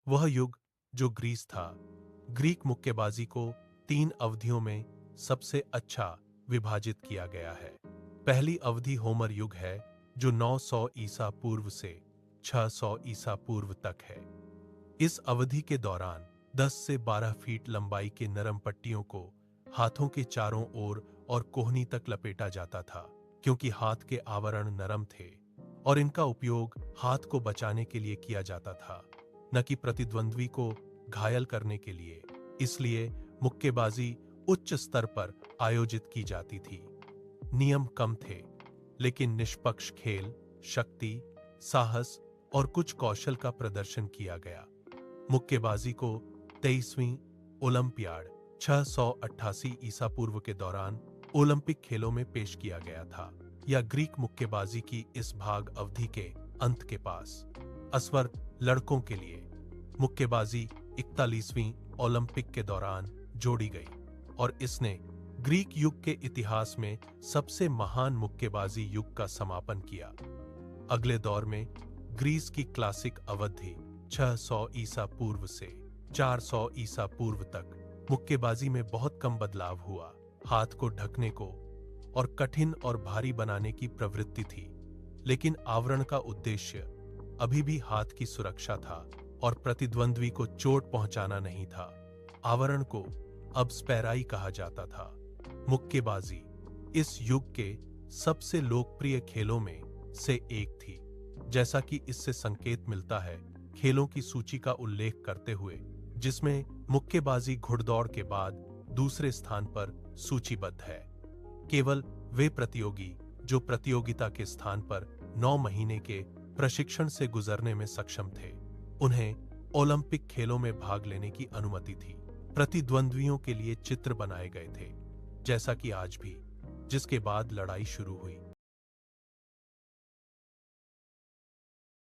वह युग जो ग्रीस था। ग्रीक मुक्केबाजी को 3 अवधियों में सबसे अच्छा विभाजित किया गया है। पहली अवधि होमर युग है जो 900 ईसा पूर्व से 600 ईसा पूर्व तक है। इस अवधि के दौरान 10 से 12 फीट लंबाई के नरम पट्टियों को हाथों के चारों ओर और कोहनी तक लपेटा जाता था, क्योंकि हाथ के आवरण नरम थे और इनका उपयोग हाथ को बचाने के लिए किया जाता था, न कि प्रतिद्वंद्वी को घायल करने के लिए। इसलिए मुक्केबाजी उच्च स्तर पर आयोजित की जाती थी। नियम कम थे, लेकिन निष्पक्ष खेल, शक्ति, साहस और कुछ कौशल का प्रदर्शन किया गया। मुक्केबाजी को 23वीं ओलंपियाड 688 ईसा पूर्व के दौरान ओलंपिक खेलों में पेश किया गया था, या ग्रीक मुक्केबाजी की इस भाग अवधि के अंत के पास। अस्वर लड़कों के लिए मुक्केबाजी 41वीं ओलंपिक के दौरान जोड़ी गई और इसने ग्रीक युग के इतिहास में सबसे महान मुक्केबाजी युग का समापन किया। अगले दौर में ग्रीस की क्लासिक अवधि 600 ईसा पूर्व से 400 ईसा पूर्व तक मुक्केबाजी में बहुत कम बदलाव हुआ। हाथ को ढकने को और कठिन और भारी बनाने की प्रवृत्ति थी, लेकिन आवरण का उद्देश्य अभी भी हाथ की सुरक्षा था और प्रतिद्वंद्वी को चोट पहुंचाना नहीं था। आवरण को अब स्पैराई कहा जाता था। मुक्केबाजी इस युग के सबसे लोकप्रिय खेलों में से एक थी। जैसा कि इससे संकेत मिलता है, खेलों की सूची का उल्लेख करते हुए, जिसमें मुक्केबाजी घुड़दौड़ के बाद दूसरे स्थान पर सूचीबद्ध है। केवल वे प्रतियोगी जो प्रतियोगिता के स्थान पर 9 महीने के प्रशिक्षण से गुजरने में सक्षम थे, उन्हें ओलंपिक खेलों में भाग लेने की अनुमति थी। प्रतिद्वंद्वियों के लिए चित्र बनाए गए थे, जैसा कि आज भी, जिसके बाद लड़ाई शुरू हुई।